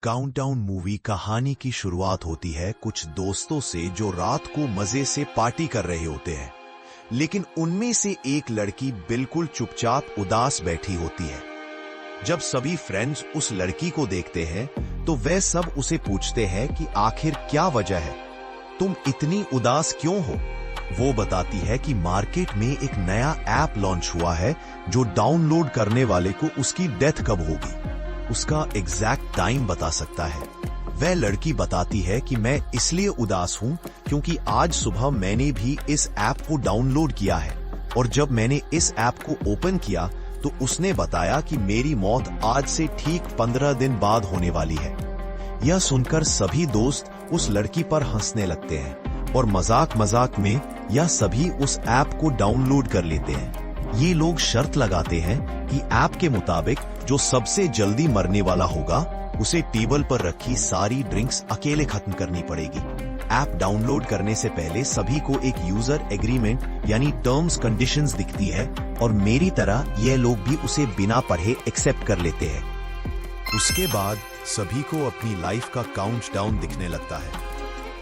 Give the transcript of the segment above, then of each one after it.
Countdown movie कहानी की शुरुआत होती है कुछ दोस्तों से जो रात को मजे से पार्टी कर रहे होते हैं, लेकिन उनमें से एक लड़की बिल्कुल चुपचाप उदास बैठी होती है। जब सभी फ्रेंड्स उस लड़की को देखते हैं तो वे सब उसे पूछते हैं कि आखिर क्या वजह है, तुम इतनी उदास क्यों हो। वो बताती है कि मार्केट में एक नया ऐप लॉन्च हुआ है जो डाउनलोड करने वाले को उसकी डेथ कब होगी उसका एग्जैक्ट टाइम बता सकता है। वह लड़की बताती है कि मैं इसलिए उदास हूं क्योंकि आज सुबह मैंने भी इस ऐप को डाउनलोड किया है और जब मैंने इस ऐप को ओपन किया तो उसने बताया कि मेरी मौत आज से ठीक 15 दिन बाद होने वाली है। यह सुनकर सभी दोस्त उस लड़की पर हंसने लगते हैं और मजाक मजाक में यह सभी उस ऐप को डाउनलोड कर लेते हैं। ये लोग शर्त लगाते हैं कि ऐप के मुताबिक जो सबसे जल्दी मरने वाला होगा उसे टेबल पर रखी सारी ड्रिंक्स अकेले खत्म करनी पड़ेगी। ऐप डाउनलोड करने से पहले सभी को एक यूजर एग्रीमेंट यानी टर्म्स कंडीशंस दिखती है और मेरी तरह यह लोग भी उसे बिना पढ़े एक्सेप्ट कर लेते हैं। उसके बाद सभी को अपनी लाइफ का काउंटडाउन दिखने लगता है।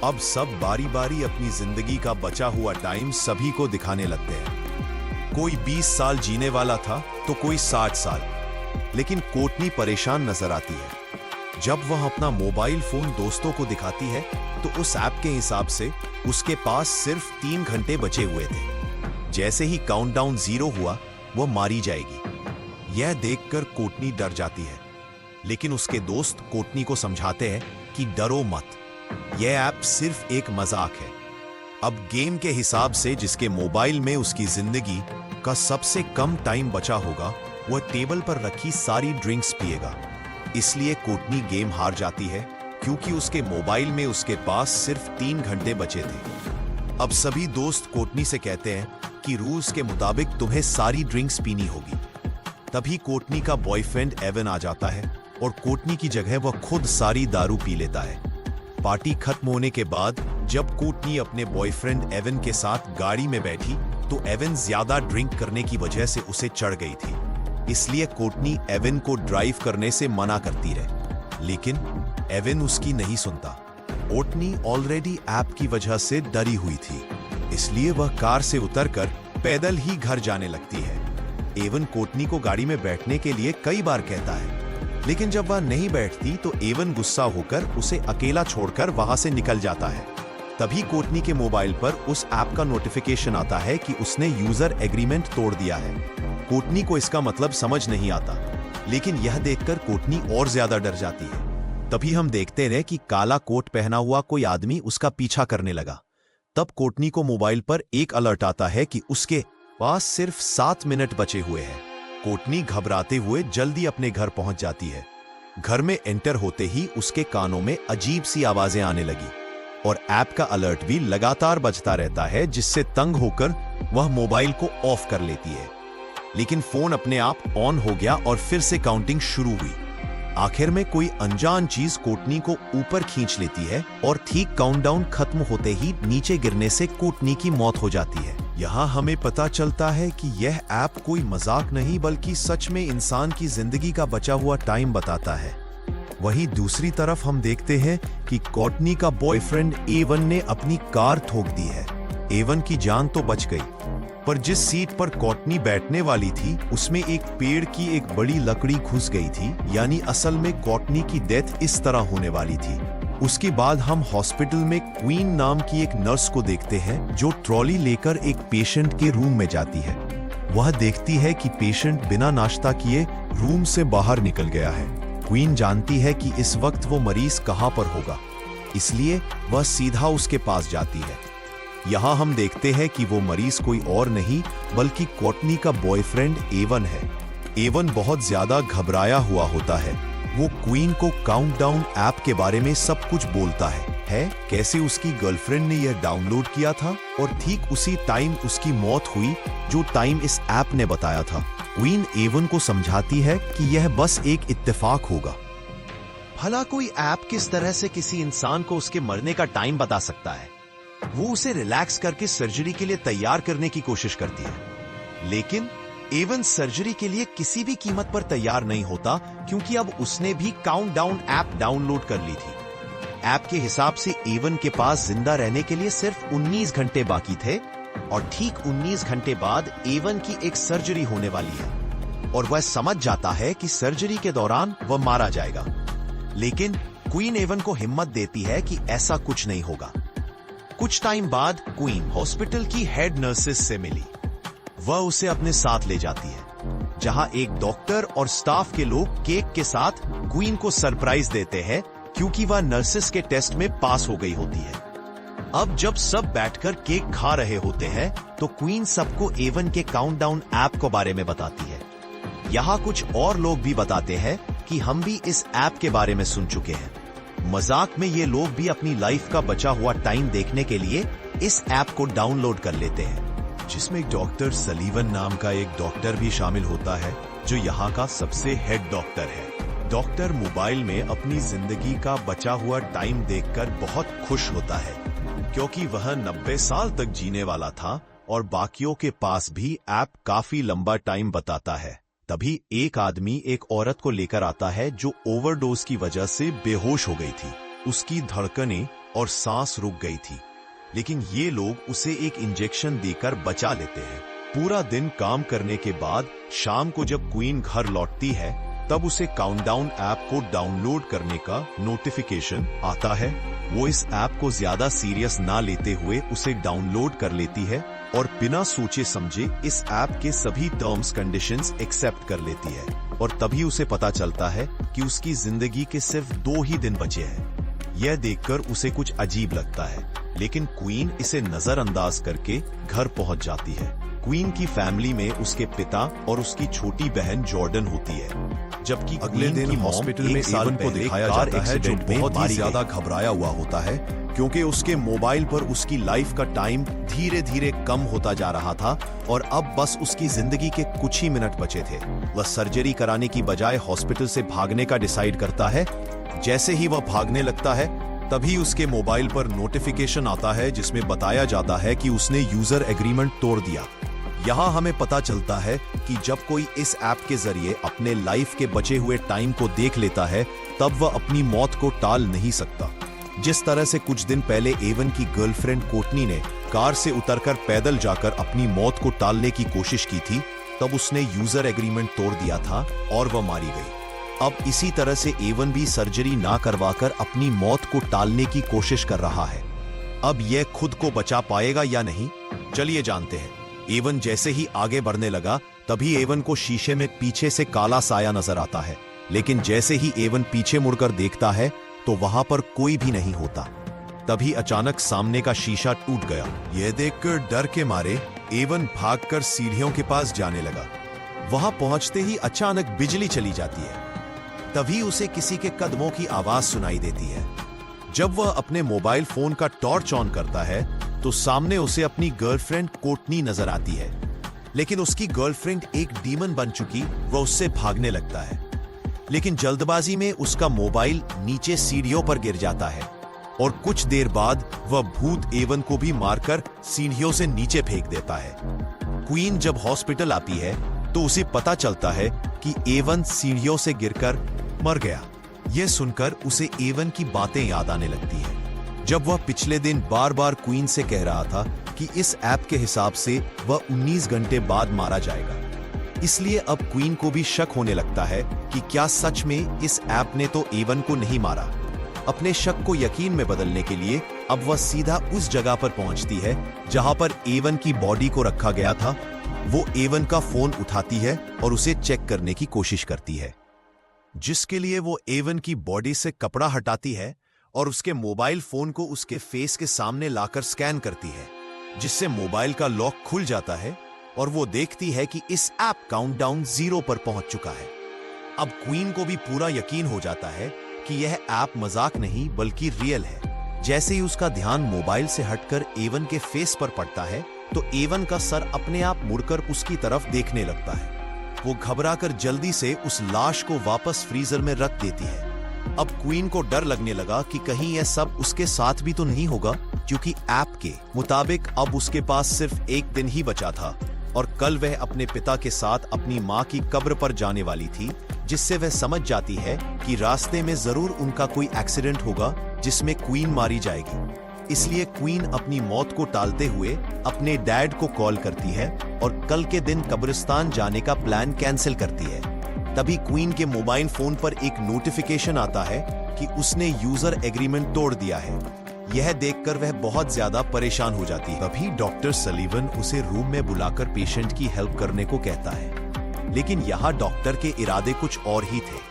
अब सब बारी बारी अपनी जिंदगी का बचा हुआ टाइम सभी को दिखाने लगते हैं। कोई 20 साल जीने वाला था तो कोई 60 साल, लेकिन कोटनी परेशान नजर आती है। जब वह अपना मोबाइल फोन दोस्तों को दिखाती है तो उस ऐप के हिसाब से उसके पास सिर्फ 3 घंटे बचे हुए थे। जैसे ही काउंटडाउन 0 हुआ वह मारी जाएगी। यह देखकर कोटनी डर जाती है, लेकिन उसके दोस्त कोटनी को समझाते हैं कि डरो मत, यह ऐप सिर्फ एक मजाक है। अब गेम के हिसाब से जिसके मोबाइल में उसकी जिंदगी का सबसे कम टाइम बचा होगा वह टेबल पर रखी सारी ड्रिंक्स पिएगा। इसलिए कोटनी गेम हार जाती है क्योंकि उसके मोबाइल में उसके पास सिर्फ 3 घंटे बचे थे। अब सभी दोस्त कोटनी से कहते हैं कि रूल्स के मुताबिक तुम्हें सारी ड्रिंक्स पीनी होगी। तभी कोटनी का बॉयफ्रेंड एवन आ जाता है और कोटनी की जगह वह खुद सारी दारू पी लेता है। पार्टी खत्म होने के बाद जब कोटनी अपने बॉयफ्रेंड एवन के साथ गाड़ी में बैठी तो एवन ज्यादा ड्रिंक करने की वजह से उसे चढ़ गई थी। इसलिए कोटनी एवन को ड्राइव करने से मना करती रहे, लेकिन एवन उसकी नहीं सुनता। कोटनी ऑलरेडी ऐप की वजह से डरी हुई थी, इसलिए वह कार से उतरकर पैदल ही घर जाने लगती है। एवन कोटनी को गाड़ी में बैठने के लिए कई बार कहता है, लेकिन जब वह नहीं बैठती तो एवन गुस्सा होकर उसे अकेला छोड़कर वहां से निकल जाता है। तभी कोटनी के मोबाइल पर उस ऐप का नोटिफिकेशन आता है कि उसने यूजर एग्रीमेंट तोड़ दिया है। कोटनी को इसका मतलब समझ नहीं आता, लेकिन यह देखकर कोटनी और ज्यादा डर जाती है। तभी हम देखते रहे कि काला कोट पहना हुआ कोई आदमी उसका पीछा करने लगा। तब कोटनी को मोबाइल पर एक अलर्ट आता है कि उसके पास सिर्फ 7 मिनट बचे हुए हैं। कोटनी घबराते हुए जल्दी अपने घर पहुंच जाती है। घर में एंटर होते ही उसके कानों में अजीब सी आवाजें आने लगी और ऐप का अलर्ट भी लगातार बजता रहता है, जिससे तंग होकर वह मोबाइल को ऑफ कर लेती है। लेकिन फोन अपने आप ऑन हो गया और फिर से काउंटिंग शुरू हुई। आखिर में कोई अनजान चीज कोटनी को ऊपर खींच लेती है और ठीक काउंटडाउन खत्म होते ही नीचे गिरने से कोटनी की मौत हो जाती है। यहाँ हमें पता चलता है कि यह ऐप कोई मजाक नहीं बल्कि सच में इंसान की जिंदगी का बचा हुआ टाइम बताता है। वहीं दूसरी तरफ हम देखते हैं कि कोटनी का बॉयफ्रेंड एवन ने अपनी कार ठोक दी है। एवन की जान तो बच गई, पर जिस सीट पर कोटनी बैठने वाली थी उसमें एक पेड़ की एक बड़ी लकड़ी घुस गई थी, यानी असल में कोटनी की डेथ इस तरह होने वाली थी। उसके बाद हम हॉस्पिटल में क्वीन नाम की एक नर्स को देखते हैं जो ट्रॉली लेकर एक पेशेंट के रूम में जाती है। वह देखती है कि पेशेंट बिना नाश्ता किए रूम से बाहर निकल गया है। क्वीन जानती है कि इस वक्त वो मरीज कहां पर होगा, इसलिए वह सीधा उसके पास जाती है। यहाँ हम देखते हैं कि वो मरीज कोई और नहीं बल्कि कोटनी का बॉयफ्रेंड एवन है। एवन बहुत ज्यादा घबराया हुआ होता है। वो क्वीन को काउंटडाउन ऐप के बारे में सब कुछ बोलता है कैसे उसकी गर्लफ्रेंड ने यह डाउनलोड किया था और ठीक उसी टाइम उसकी मौत हुई जो टाइम इस ऐप ने बताया था। क्वीन एवन को समझाती है कि यह बस एक इत्तेफाक होगा। भला कोई ऐप किस तरह से किसी इंसान को उसके मरने का टाइम बता सकता है। वो उसे रिलैक्स करके सर्जरी के लिए तैयार करने की कोशिश करती है, लेकिन एवन सर्जरी के लिए किसी भी कीमत पर तैयार नहीं होता, क्योंकि अब उसने भी काउंटडाउन ऐप डाउनलोड कर ली थी। ऐप के हिसाब से एवन के पास जिंदा रहने के लिए सिर्फ 19 घंटे बाकी थे और ठीक 19 घंटे बाद एवन की एक सर्जरी होने वाली है और वह समझ जाता है कि सर्जरी के दौरान वह मारा जाएगा। लेकिन क्वीन एवन को हिम्मत देती है कि ऐसा कुछ नहीं होगा। कुछ टाइम बाद क्वीन हॉस्पिटल की हेड नर्सेस से मिली। वह उसे अपने साथ ले जाती है, जहां एक डॉक्टर और स्टाफ के लोग केक के साथ क्वीन को सरप्राइज देते हैं, क्योंकि वह नर्सेस के टेस्ट में पास हो गई होती है। अब जब सब बैठकर केक खा रहे होते हैं, तो क्वीन सबको एवन के काउंटडाउन ऐप के बारे में बताती है। यहाँ कुछ और लोग भी बताते हैं कि हम भी इस ऐप के बारे में सुन चुके हैं। मजाक में ये लोग भी अपनी लाइफ का बचा हुआ टाइम देखने के लिए इस ऐप को डाउनलोड कर लेते हैं, जिसमें डॉक्टर सलीवन नाम का एक डॉक्टर भी शामिल होता है, जो यहाँ का सबसे हेड डॉक्टर है। डॉक्टर मोबाइल में अपनी जिंदगी का बचा हुआ टाइम देखकर बहुत खुश होता है, क्योंकि वह 90 साल तक जीने वाला था और बाकियों के पास भी ऐप काफी लंबा टाइम बताता है। तभी एक आदमी एक औरत को लेकर आता है जो ओवरडोज की वजह से बेहोश हो गई थी। उसकी धड़कनें और सांस रुक गई थी, लेकिन ये लोग उसे एक इंजेक्शन देकर बचा लेते हैं। पूरा दिन काम करने के बाद शाम को जब क्वीन घर लौटती है, तब उसे काउंटडाउन ऐप को डाउनलोड करने का नोटिफिकेशन आता है। वो इस ऐप को ज्यादा सीरियस ना लेते हुए उसे डाउनलोड कर लेती है और बिना सोचे समझे इस ऐप के सभी टर्म्स कंडीशंस एक्सेप्ट कर लेती है। और तभी उसे पता चलता है कि उसकी जिंदगी के सिर्फ 2 ही दिन बचे हैं। यह देखकर उसे कुछ अजीब लगता है, लेकिन क्वीन इसे नजरअंदाज करके घर पहुंच जाती है। क्वीन की फैमिली में उसके पिता और उसकी छोटी बहन जॉर्डन होती है, जबकि अगले दिन हॉस्पिटल में एवन को दिखाया जाता है, जो बहुत ही ज्यादा घबराया हुआ होता है, क्योंकि उसके मोबाइल पर उसकी लाइफ का टाइम धीरे धीरे कम होता जा रहा था और अब बस उसकी जिंदगी के कुछ ही मिनट बचे थे। वह सर्जरी कराने की बजाय हॉस्पिटल से भागने का डिसाइड करता है। जैसे ही वह भागने लगता है, तभी उसके मोबाइल पर नोटिफिकेशन आता है, जिसमें बताया जाता है कि उसने यूजर एग्रीमेंट तोड़ दिया। यहाँ हमें पता चलता है कि जब कोई इस ऐप के जरिए अपने लाइफ के बचे हुए टाइम को देख लेता है, तब वह अपनी मौत को टाल नहीं सकता। जिस तरह से कुछ दिन पहले एवन की गर्लफ्रेंड कोर्टनी ने कार से उतरकर पैदल जाकर अपनी मौत को टालने की कोशिश की थी, तब उसने यूजर एग्रीमेंट तोड़ दिया था और वह मारी गई। अब इसी तरह से एवन भी सर्जरी ना करवाकर अपनी मौत को टालने की कोशिश कर रहा है। अब यह खुद को बचा पाएगा या नहीं, चलिए जानते हैं। एवन जैसे ही आगे बढ़ने लगा, तभी एवन को शीशे में पीछे से काला साया नजर आता है, लेकिन जैसे ही एवन पीछे मुड़कर देखता है तो वहां पर कोई भी नहीं होता। तभी अचानक सामने का शीशा टूट गया। यह देखकर डर के मारे एवन भागकर सीढ़ियों के पास जाने लगा। वहां पहुंचते ही अचानक बिजली चली जाती है। तभी उसे किसी के कदमों की आवाज सुनाई देती है। जब वह अपने मोबाइल फोन का टॉर्च ऑन करता है, तो सामने उसे अपनी गर्लफ्रेंड कोर्टनी नजर आती है, लेकिन उसकी गर्लफ्रेंड एक डीमन बन चुकी वह उससे भागने लगता है। लेकिन जल्दबाजी में उसका मोबाइल नीचे सीढ़ियों पर गिर जाता है और कुछ देर बाद वह भूत एवन को भी मारकर सीढ़ियों से नीचे फेंक देता है। क्वीन जब हॉस्पिटल आती है, तो उसे पता चलता है कि एवन सीढ़ियों से गिरकर मर गया। यह सुनकर उसे एवन की बातें याद आने लगती है, जब वह पिछले दिन बार बार क्वीन से कह रहा था कि इस ऐप के हिसाब से वह 19 घंटे बाद मारा जाएगा। इसलिए अब क्वीन को भी शक होने लगता है कि क्या सच में इस ऐप ने तो एवन को नहीं मारा। अपने शक को यकीन में बदलने के लिए अब वह सीधा उस जगह पर पहुंचती है जहां पर एवन की बॉडी को रखा गया था। वो एवन का फोन उठाती है और उसे चेक करने की कोशिश करती है, जिसके लिए वो एवन की बॉडी से कपड़ा हटाती है और उसके मोबाइल फोन को उसके फेस के सामने लाकर स्कैन करती है, जिससे मोबाइल का लॉक खुल जाता है और वो देखती है कि इस ऐप काउंटडाउन 0 पर पहुंच चुका है। अब क्वीन को भी पूरा यकीन हो जाता है कि यह ऐप मजाक नहीं बल्कि रियल है। जैसे ही उसका ध्यान मोबाइल से हटकर एवन के फेस पर पड़ता है, तो एवन का सर अपने आप मुड़कर उसकी तरफ देखने लगता है। वो घबराकर जल्दी से उस लाश को वापस फ्रीजर में रख देती है। अब क्वीन को डर लगने लगा कि कहीं यह सब उसके साथ भी तो नहीं होगा, क्योंकि ऐप के मुताबिक अब उसके पास सिर्फ 1 दिन ही बचा था और कल वह अपने पिता के साथ अपनी माँ की कब्र पर जाने वाली थी, जिससे वह समझ जाती है कि रास्ते में जरूर उनका कोई एक्सीडेंट होगा जिसमें क्वीन मारी जाएगी। इसलिए क्वीन अपनी मौत को टालते हुए अपने डैड को कॉल करती है और कल के दिन कब्रिस्तान जाने का प्लान कैंसिल करती है। तभी क्वीन के मोबाइल फोन पर एक नोटिफिकेशन आता है कि उसने यूजर एग्रीमेंट तोड़ दिया है। यह देखकर वह बहुत ज्यादा परेशान हो जाती है। तभी डॉक्टर सलीवन उसे रूम में बुलाकर पेशेंट की हेल्प करने को कहता है, लेकिन यहाँ डॉक्टर के इरादे कुछ और ही थे।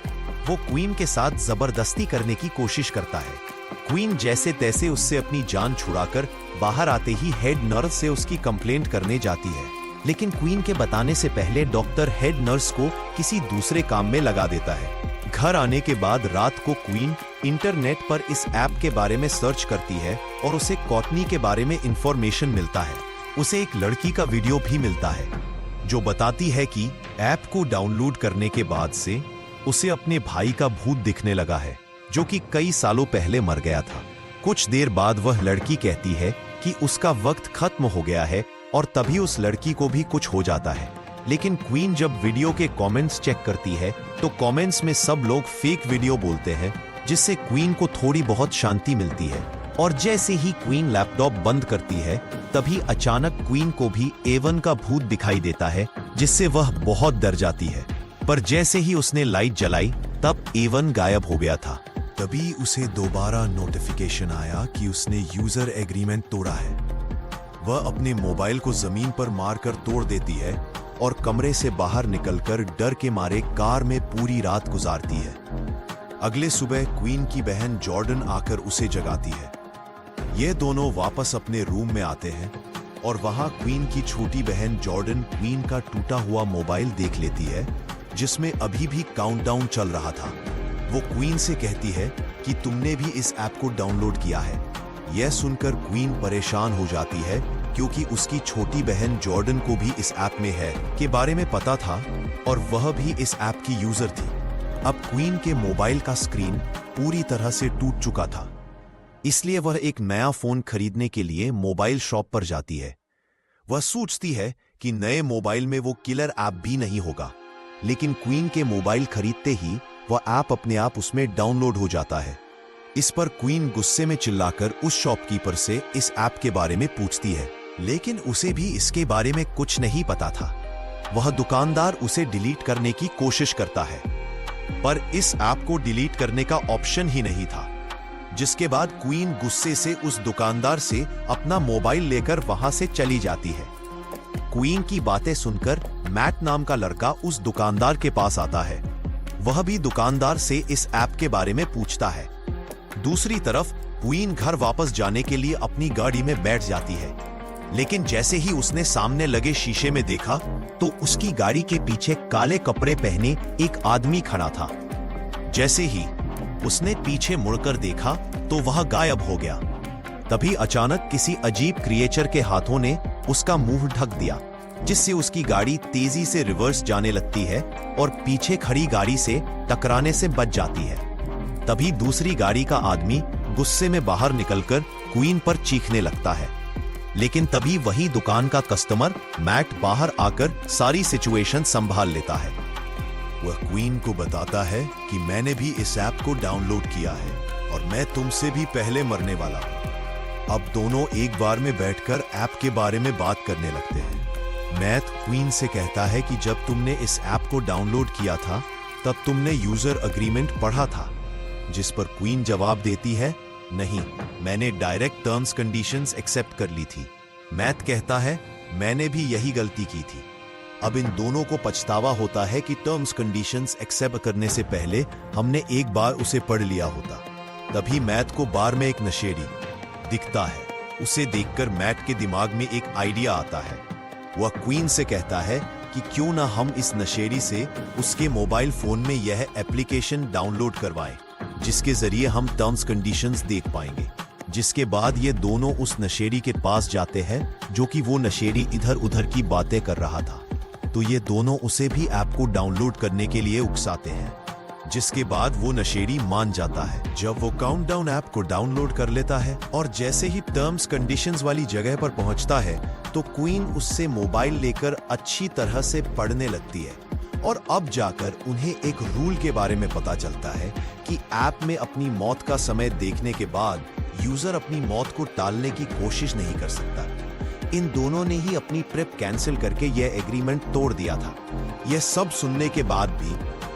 वो क्वीन के साथ जबरदस्ती करने की कोशिश करता है। क्वीन जैसे तैसे उससे अपनी जान छुड़ाकर बाहर आते ही हेड नर्स से उसकी कंप्लेंट करने जाती है, लेकिन क्वीन के बताने से पहले डॉक्टर हेड नर्स को किसी दूसरे काम में लगा देता है। घर आने के बाद रात को क्वीन इंटरनेट पर इस ऐप के बारे में सर्च करती है और उसे कॉटनी के बारे में इंफॉर्मेशन मिलता है। उसे एक लड़की का वीडियो भी मिलता है जो बताती है कि ऐप को डाउनलोड करने के बाद से उसे अपने भाई का भूत दिखने लगा है, जो कि कई सालों पहले मर गया था। कुछ देर बाद वह लड़की कहती है कि उसका वक्त खत्म हो गया है और तभी उस लड़की को भी कुछ हो जाता है। लेकिन क्वीन जब वीडियो के कमेंट्स चेक करती है तो कमेंट्स में सब लोग फेक वीडियो बोलते हैं, जिससे क्वीन को थोड़ी बहुत शांति मिलती है। और जैसे ही क्वीन लैपटॉप बंद करती है तभी अचानक क्वीन को भी एवन का भूत दिखाई देता है, जिससे वह बहुत डर जाती है। पर जैसे ही उसने लाइट जलाई तब एवन गायब हो गया था। तभी उसे दोबारा नोटिफिकेशन आया कि उसने यूजर एग्रीमेंट तोड़ा है। वह अपने मोबाइल को जमीन पर मारकर तोड़ देती है और कमरे से बाहर निकलकर डर के मारे कार में पूरी रात गुजारती है। अगले सुबह क्वीन की बहन जॉर्डन आकर उसे जगाती है। ये दोनों वापस अपने रूम में आते हैं और वहां क्वीन की छोटी बहन जॉर्डन क्वीन का टूटा हुआ मोबाइल देख लेती है, जिसमें अभी भी काउंटडाउन चल रहा था। वो क्वीन से कहती है कि तुमने भी इस ऐप को डाउनलोड किया है। यह सुनकर क्वीन परेशान हो जाती है, क्योंकि उसकी छोटी बहन जॉर्डन को भी इस ऐप में है के बारे में पता था और वह भी इस ऐप की यूजर थी। अब क्वीन के मोबाइल का स्क्रीन पूरी तरह से टूट चुका था, इसलिए वह एक नया फोन खरीदने के लिए मोबाइल शॉप पर जाती है। वह सोचती है कि नए मोबाइल में वो किलर ऐप भी नहीं होगा, लेकिन क्वीन के मोबाइल खरीदते ही वह ऐप अपने आप उसमें डाउनलोड हो जाता है। इस पर क्वीन गुस्से में चिल्लाकर उस शॉपकीपर से इस ऐप के बारे में पूछती है, लेकिन उसे भी इसके बारे में कुछ नहीं पता था। वह दुकानदार उसे डिलीट करने की कोशिश करता है, पर इस ऐप को डिलीट करने का ऑप्शन ही नहीं था। जिसके बाद क्वीन गुस्से से उस दुकानदार से अपना मोबाइल लेकर वहां से चली जाती है। क्वीन की बातें सुनकर मैट नाम का लड़का उस दुकानदार के पास आता है। वह भी दुकानदार से इस ऐप के बारे में पूछता है। दूसरी तरफ क्वीन घर वापस जाने के लिए अपनी गाड़ी में बैठ जाती है, लेकिन जैसे ही उसने सामने लगे शीशे में देखा तो उसकी गाड़ी के पीछे काले कपड़े पहने एक आदमी खड़ा था। जैसे ही उसने पीछे मुड़कर देखा तो वह गायब हो गया। तभी अचानक किसी अजीब क्रिएचर के हाथों ने उसका मुंह ढक दिया, जिससे उसकी गाड़ी तेजी से रिवर्स जाने लगती है और पीछे खड़ी गाड़ी से टकराने से बच जाती है। तभी दूसरी गाड़ी का आदमी गुस्से में बाहर निकलकर क्वीन पर चीखने लगता है, लेकिन तभी वही दुकान का कस्टमर मैट बाहर आकर सारी सिचुएशन संभाल लेता है। वह क्वीन को बताता है कि मैंने भी इस ऐप को डाउनलोड किया है और मैं तुमसे भी पहले मरने वाला हूं। अब दोनों एक बार में बैठकर ऐप के बारे में बात करने लगते हैं। मैट क्वीन से कहता है कि जब तुमने इस ऐप को डाउनलोड किया था तब तुमने यूजर एग्रीमेंट पढ़ा था, जिस पर क्वीन जवाब देती है, नहीं, मैंने डायरेक्ट टर्म्स कंडीशंस एक्सेप्ट कर ली थी। मैट कहता है, मैंने भी यही गलती की थी। अब इन दोनों को पछतावा होता है कि टर्म्स कंडीशंस एक्सेप्ट करने से पहले हमने एक बार उसे पढ़ लिया होता। तभी मैट को बार में एक नशेड़ी दिखता है। उसे देखकर मैट के दिमाग में एक आइडिया आता है। वह क्वीन से कहता है कि क्यों ना हम इस नशेड़ी से उसके मोबाइल फोन में यह एप्लीकेशन डाउनलोड करवाएं, जिसके जरिए हम टर्म्स कंडीशंस देख पाएंगे। जिसके बाद ये दोनों उस नशेड़ी के पास जाते हैं, जो कि वो नशेड़ी इधर उधर की बातें कर रहा था। तो ये दोनों उसे भी ऐप को डाउनलोड करने के लिए उकसाते हैं। जिसके बाद वो नशेड़ी मान जाता है। जब वो काउंटडाउन ऐप को डाउनलोड कर लेता है और जैसे ही टर्म्स कंडीशंस वाली जगह पर पहुंचता है तो क्वीन उससे मोबाइल लेकर अच्छी तरह से पढ़ने लगती है और अब जाकर उन्हें एक रूल के बारे में पता चलता है कि ऐप में अपनी मौत का समय देखने के बाद यूजर अपनी मौत को टालने की कोशिश नहीं कर सकता। इन दोनों ने ही अपनी ट्रिप कैंसिल करके यह एग्रीमेंट तोड़ दिया था। यह सब सुनने के बाद भी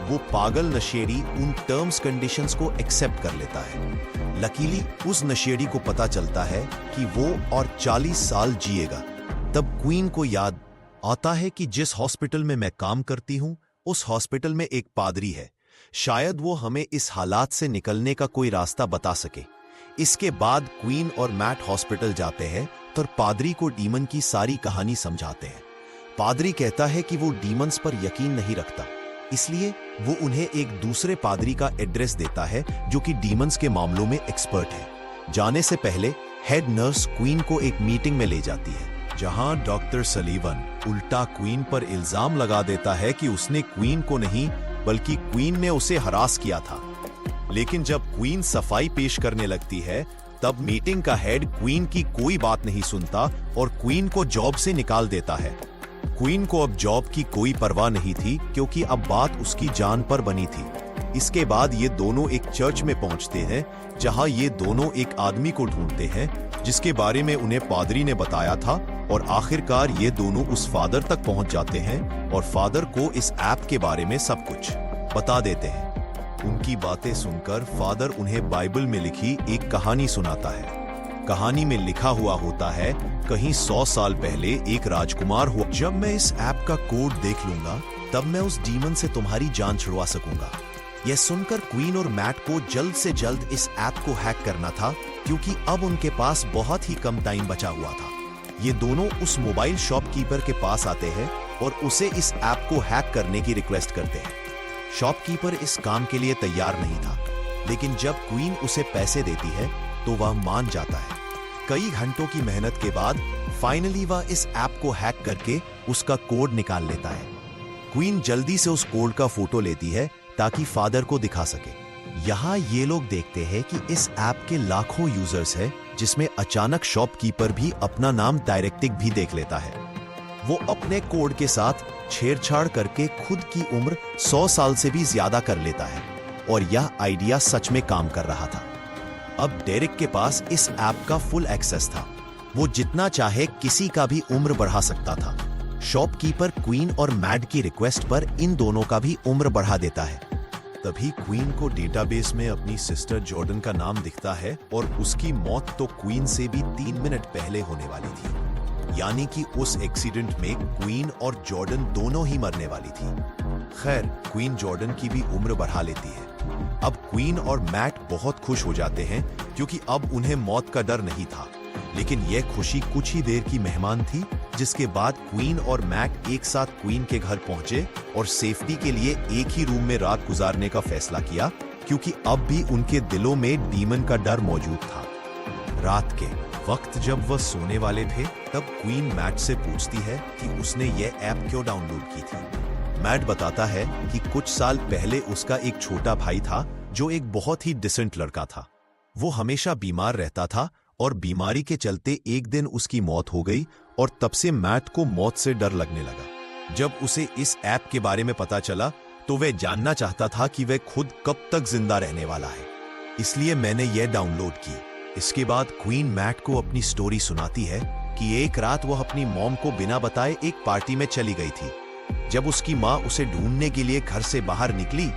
वो पागल नशेड़ी उन टर्म्स कंडीशंस को एक्सेप्ट कर लेता है। लकीली उस नशेड़ी को पता चलता है कि वो और 40 साल जिएगा। तब क्वीन को याद आता है कि जिस हॉस्पिटल में मैं काम करती हूं उस हॉस्पिटल में एक पादरी है, शायद वो हमें इस हालात से निकलने का कोई रास्ता बता सके। इसके बाद क्वीन और मैट हॉस्पिटल जाते हैं तो पादरी को डीमन की सारी कहानी समझाते हैं। पादरी कहता है कि वो डीमंस पर यकीन नहीं रखता, इसलिए वो उन्हें एक दूसरे पादरी का एड्रेस देता है जो कि डीमंस के मामलों में एक्सपर्ट है। जाने से पहले हेड नर्स क्वीन को एक मीटिंग में ले जाती है जहां डॉक्टर सलीवन उल्टा क्वीन पर इल्जाम लगा देता है कि उसने क्वीन को नहीं बल्कि क्वीन ने उसे हरास किया था। लेकिन जब क्वीन सफाई पेश करने लगती है तब मीटिंग का हेड क्वीन की कोई बात नहीं सुनता और क्वीन को जॉब से निकाल देता है। क्वीन को अब जॉब की कोई परवाह नहीं थी क्योंकि अब बात उसकी जान पर बनी थी। इसके बाद ये दोनों एक चर्च में पहुंचते हैं जहां ये दोनों एक आदमी को ढूंढते हैं जिसके बारे में उन्हें पादरी ने बताया था और आखिरकार ये दोनों उस फादर तक पहुंच जाते हैं और फादर को इस ऐप के बारे में सब कुछ बता देते हैं। उनकी बातें सुनकर फादर उन्हें बाइबल में लिखी एक कहानी सुनाता है। कहानी में लिखा हुआ होता है कहीं 100 साल पहले एक राजकुमार हुआ। जब मैं इस ऐप का कोड देख लूंगा तब मैं उस डीमन से तुम्हारी जान छुड़वा सकूंगा। यह सुनकर क्वीन और मैट को जल्द से जल्द इस ऐप को हैक करना था क्योंकि अब उनके पास बहुत ही कम टाइम बचा हुआ था। ये दोनों उस मोबाइल शॉपकीपर के पास आते हैं और उसे इस ऐप को हैक करने की रिक्वेस्ट करते हैं। शॉपकीपर इस काम के लिए तैयार नहीं था, लेकिन जब क्वीन उसे पैसे देती है तो वह मान जाता है। कई घंटों की मेहनत के बाद फाइनली वह इस ऐप को हैक करके उसका कोड निकाल लेता है। क्वीन जल्दी से उस कोड का फोटो लेती है ताकि फादर को दिखा सके। यहाँ ये लोग देखते हैं कि इस ऐप के लाखों यूजर्स हैं, जिसमें अचानक शॉपकीपर भी अपना नाम डायरेक्टिक भी देख लेता है। वो अपने कोड के साथ छेड़छाड़ करके खुद की उम्र 100 साल से भी ज्यादा कर लेता है और यह आइडिया सच में काम कर रहा था। अब डेरिक के पास इस ऐप का फुल एक्सेस था। वो जितना चाहे किसी का भी उम्र बढ़ा सकता था। शॉपकीपर क्वीन और मैड की रिक्वेस्ट पर इन दोनों का भी उम्र बढ़ा देता है। तभी क्वीन को डेटाबेस में अपनी सिस्टर जॉर्डन का नाम दिखता है और उसकी मौत तो क्वीन से भी 3 मिनट पहले होने वाली थी, यानी कि उस एक्सीडेंट में क्वीन और जॉर्डन दोनों ही मरने वाली थी। खैर, क्वीन जॉर्डन की भी उम्र बढ़ा लेती है। अब क्वीन और मैट बहुत खुश हो जाते हैं क्योंकि अब उन्हें मौत का डर नहीं था, लेकिन यह खुशी कुछ ही देर की मेहमान थी, जिसके बाद क्वीन और मैट एक साथ क्वीन के घर पहुंचे और सेफ्टी के लिए एक ही रूम में रात गुजारने का फैसला किया, क्योंकि अब भी उनके दिलों में डीमन का डर मौजूद था। रात के वक्त जब वह सोने वाले थे तब क्वीन मैट से पूछती है कि उसने यह ऐप क्यों डाउनलोड की थी। मैट बताता है कि कुछ साल पहले उसका एक छोटा भाई था जो एक बहुत ही डिसेंट लड़का था। वो हमेशा बीमार रहता था और बीमारी के चलते एक दिन उसकी मौत हो गई और तब से मैट को मौत से डर लगने लगा। जब उसे इस ऐप के बारे में पता चला तो वह जानना चाहता था कि वह खुद कब तक जिंदा रहने वाला है, इसलिए मैंने यह डाउनलोड की। इसके बाद क्वीन मैट को अपनी स्टोरी सुनाती है कि एक रात वह अपनी मॉम को बिना बताए एक पार्टी में चली गई थी। जब उसकी माँ उसे ढूंढने के लिए घर से बाहर निकली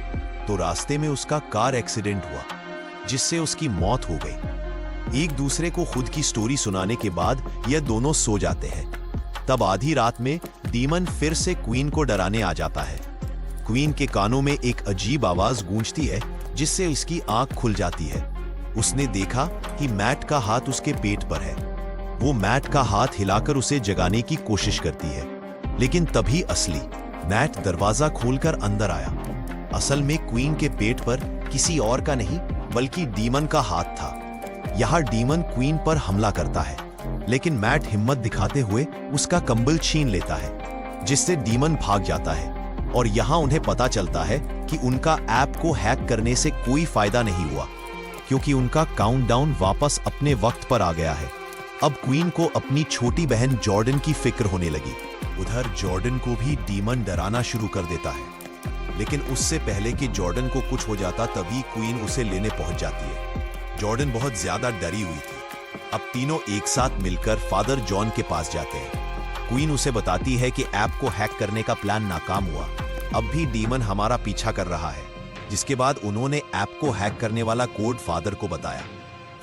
तो रास्ते में उसका कार एक्सीडेंट हुआ, जिससे उसकी मौत हो गई। एक दूसरे को खुद की स्टोरी सुनाने के बाद यह दोनों सो जाते हैं। तब आधी रात में डीमन फिर से क्वीन को डराने आ जाता है। क्वीन के कानों में एक अजीब आवाज गूंजती है, जिससे इसकी आंख खुल जाती है। उसने देखा कि मैट का हाथ उसके पेट पर है। वो मैट का हाथ हिलाकर उसे जगाने की कोशिश करती है, लेकिन तभी असली मैट दरवाजा खोलकर अंदर आया। असल में क्वीन के पेट पर किसी और का नहीं बल्कि डीमन का हाथ था। यहाँ डीमन क्वीन पर हमला करता है, लेकिन मैट हिम्मत दिखाते हुए उसका कंबल छीन लेता है, जिससे डीमन भाग जाता है और यहाँ उन्हें पता चलता है कि उनका ऐप को हैक करने से कोई फायदा नहीं हुआ, क्योंकि उनका काउंटडाउन वापस अपने वक्त पर आ गया है। अब क्वीन को अपनी छोटी बहन जॉर्डन की फिक्र होने लगी। उधर जॉर्डन को भी डीमन डराना शुरू कर देता है, लेकिन उससे पहले कि जॉर्डन को कुछ हो जाता तभी क्वीन उसे लेने पहुंच जाती है। जॉर्डन बहुत ज्यादा डरी हुई थी। अब तीनों एक साथ मिलकर फादर जॉन के पास जाते हैं। क्वीन उसे बताती है कि ऐप को हैक करने का प्लान नाकाम हुआ, अब भी डीमन हमारा पीछा कर रहा है। जिसके बाद उन्होंने ऐप को हैक करने वाला कोड फादर को बताया।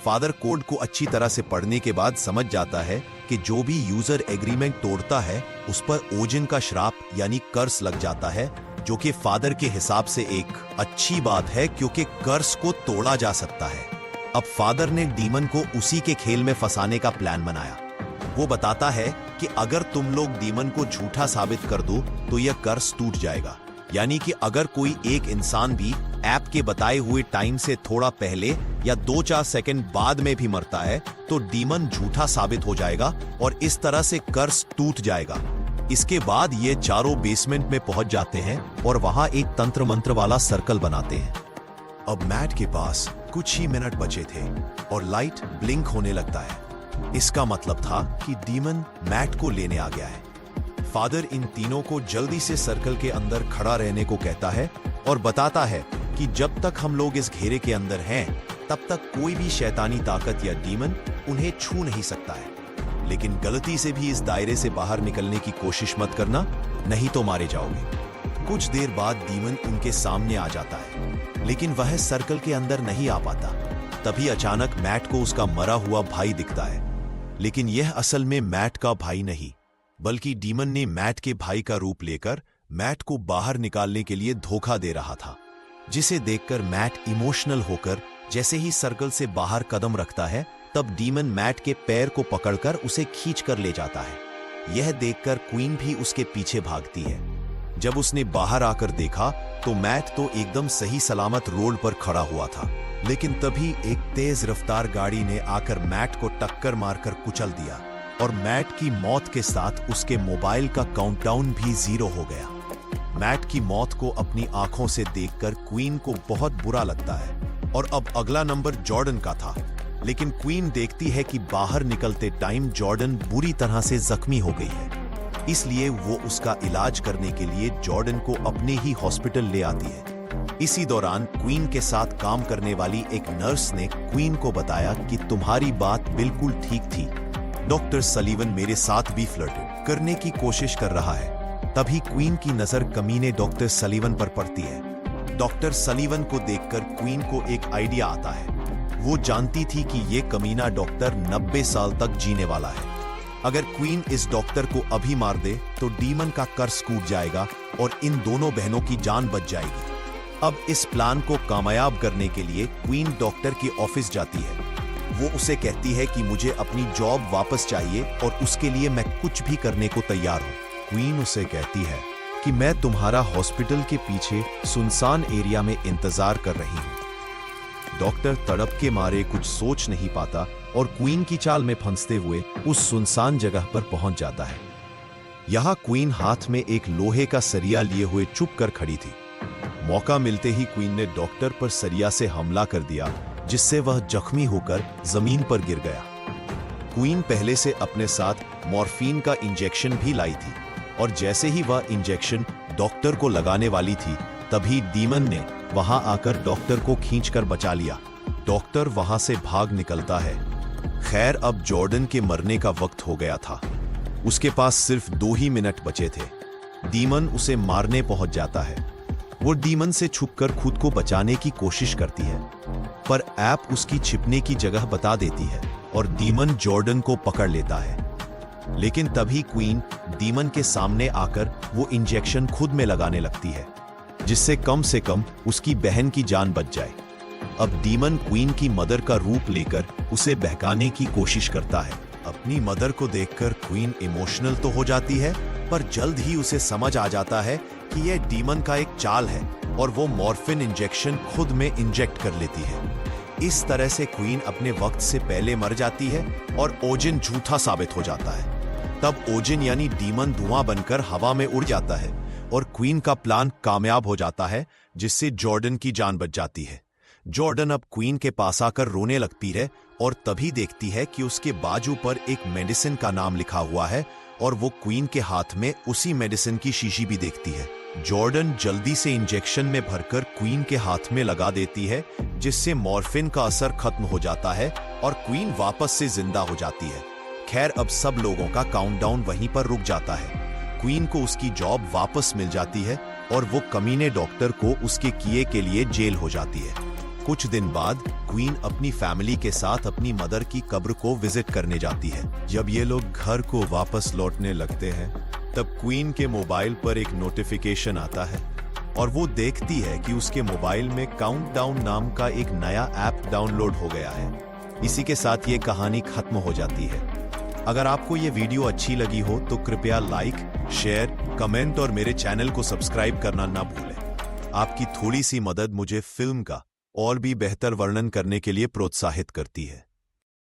फादर कोड को अच्छी तरह से पढ़ने के बाद समझ जाता है कि जो भी यूजर एग्रीमेंट तोड़ता है उस पर ओजिन का श्राप यानी कर्स लग जाता है, जो कि फादर के हिसाब से एक अच्छी बात है क्योंकि कर्स को तोड़ा जा सकता है। अब फादर ने डीमन को उसी के खेल में फंसाने का प्लान बनाया। वो बताता है कि अगर तुम लोग डीमन को झूठा साबित कर दो तो यह कर्स टूट जाएगा, यानी कि अगर कोई एक इंसान भी ऐप के बताए हुए टाइम से थोड़ा पहले या 2-4 सेकंड बाद में भी मरता है तो डीमन झूठा साबित हो जाएगा और इस तरह से कर्स टूट जाएगा। इसके बाद ये चारों बेसमेंट में पहुंच जाते हैं और वहां एक तंत्र मंत्र वाला सर्कल बनाते हैं। अब मैट के पास कुछ ही मिनट बचे थे और लाइट ब्लिंक होने लगता है। इसका मतलब था कि डीमन मैट को लेने आ गया है। फादर इन तीनों को जल्दी से सर्कल के अंदर खड़ा रहने को कहता है और बताता है कि जब तक हम लोग इस घेरे के अंदर हैं तब तक कोई भी शैतानी ताकत या डीमन उन्हें छू नहीं सकता है। लेकिन गलती से भी इस दायरे से बाहर निकलने की कोशिश मत करना, नहीं तो मारे जाओगे। कुछ देर बाद डीमन उनके सामने आ जाता है, लेकिन वह सर्कल के अंदर नहीं आ पाता। तभी अचानक मैट को उसका मरा हुआ भाई दिखता है, लेकिन यह असल में मैट का भाई नहीं, बल्कि डीमन ने मैट के भाई का रूप लेकर मैट को बाहर निकालने के लिए धोखा दे रहा था। जिसे देखकर मैट इमोशनल होकर जैसे ही सर्कल से बाहर कदम रखता है तब डीमन मैट के पैर को पकड़कर उसे खींच कर ले जाता है। यह देखकर क्वीन भी उसके पीछे भागती है। जब उसने बाहर आकर देखा तो मैट तो एकदम सही सलामत रोड पर खड़ा हुआ था, लेकिन तभी एक तेज रफ्तार गाड़ी ने आकर मैट को टक्कर मारकर कुचल दिया और मैट की मौत के साथ उसके मोबाइल का काउंटडाउन भी 0 हो गया। मैट की मौत को अपनी आंखों से देखकर क्वीन को बहुत बुरा लगता है और अब अगला नंबर जॉर्डन का था, लेकिन क्वीन देखती है कि बाहर निकलते टाइम जॉर्डन बुरी तरह से जख्मी हो गई है। इसलिए वो उसका इलाज करने के लिए जॉर्डन को अपने ही हॉस्पिटल ले आती है। इसी दौरान क्वीन के साथ काम करने वाली एक नर्स ने क्वीन को बताया कि तुम्हारी बात बिल्कुल ठीक थी, डॉक्टर सलीवन मेरे साथ भी फ्लर्ट करने की कोशिश कर रहा है। तभी क्वीन की नजर कमीने डॉक्टर सलीवन पर पड़ती है। डॉक्टर सलीवन को देखकर क्वीन को एक आइडिया आता है। वो जानती थी कि ये कमीना डॉक्टर 90 साल तक जीने वाला है। अगर क्वीन इस डॉक्टर को अभी मार दे तो डीमन का कर्स टूट जाएगा और इन दोनों बहनों की जान बच जाएगी। अब इस प्लान को कामयाब करने के लिए क्वीन डॉक्टर के ऑफिस जाती है। वो उसे कहती है कि मुझे अपनी जॉब वापस चाहिए और उसके लिए मैं कुछ भी करने को तैयार हूँ। क्वीन उसे कहती है कि मैं तुम्हारा हॉस्पिटल के पीछे सुनसान एरिया में इंतजार कर रही हूँ। डॉक्टर तड़प के मारे कुछ सोच नहीं पाता और क्वीन की चाल में फंसते हुए उस सुनसान जगह पर पहुंच जाता है। यहाँ क्वीन हाथ में एक लोहे का सरिया लिए हुए चुप कर खड़ी थी। मौका मिलते ही क्वीन ने डॉक्टर पर सरिया से हमला कर दिया, जिससे वह जख्मी होकर जमीन पर गिर गया। क्वीन पहले से अपने साथ मॉर्फिन का इंजेक्शन भी लाई थी और जैसे ही वह इंजेक्शन डॉक्टर को लगाने वाली थी तभी डीमन ने वहां आकर डॉक्टर को खींचकर बचा लिया। डॉक्टर वहां से भाग निकलता है। खैर, अब जॉर्डन के मरने का वक्त हो गया था। उसके पास सिर्फ 2 ही मिनट बचे थे। डीमन उसे मारने पहुंच जाता है। वो डीमन से छुपकर खुद को बचाने की कोशिश करती है, पर ऐप उसकी छिपने की जगह बता देती है और डीमन जॉर्डन को पकड़ लेता है। लेकिन तभी क्वीन डीमन के सामने आकर वो इंजेक्शन खुद में लगाने लगती है, जिससे कम से कम उसकी बहन की जान बच जाए। अब डीमन क्वीन की मदर का रूप लेकर उसे बहकाने की कोशिश करता है। अपनी मदर को देखकर क्वीन इमोशनल तो हो जाती है, पर जल्द ही उसे समझ आ जाता है कि यह डीमन का एक चाल है और वो मॉर्फिन इंजेक्शन खुद में इंजेक्ट कर लेती है। इस तरह से क्वीन अपने वक्त से पहले मर जाती है और ओजिन झूठा साबित हो जाता है। तब ओजिन यानी डीमन धुआं बनकर हवा में उड़ जाता है और क्वीन का प्लान कामयाब हो जाता है, जिससे जॉर्डन की जान बच जाती है। जॉर्डन अब क्वीन के पास आकर रोने लगती है और तभी देखती है कि उसके बाजू पर एक मेडिसिन का नाम लिखा हुआ है और वो क्वीन के हाथ में उसी मेडिसिन की शीशी भी देखती है। जॉर्डन जल्दी से इंजेक्शन में भरकर क्वीन के हाथ में लगा देती है, जिससे मॉर्फिन का असर खत्म हो जाता है और क्वीन वापस से जिंदा हो जाती है। खैर, अब सब लोगों का काउंटडाउन वहीं पर रुक जाता है। क्वीन को उसकी जॉब वापस मिल जाती है और वो कमीने डॉक्टर को उसके किए के लिए जेल हो जाती है। कुछ दिन बाद क्वीन अपनी फैमिली के साथ अपनी मदर की कब्र को विजिट करने जाती है। जब ये लोग घर को वापस लौटने लगते हैं, तब क्वीन के मोबाइल पर एक नोटिफिकेशन आता है और वो देखती है कि उसके मोबाइल में काउंटडाउन नाम का एक नया ऐप डाउनलोड हो गया है। इसी के साथ ये कहानी खत्म हो जाती है। अगर आपको ये वीडियो अच्छी लगी हो तो कृपया लाइक, शेयर, कमेंट और मेरे चैनल को सब्सक्राइब करना ना भूलें। आपकी थोड़ी सी मदद मुझे फिल्म का और भी बेहतर वर्णन करने के लिए प्रोत्साहित करती है।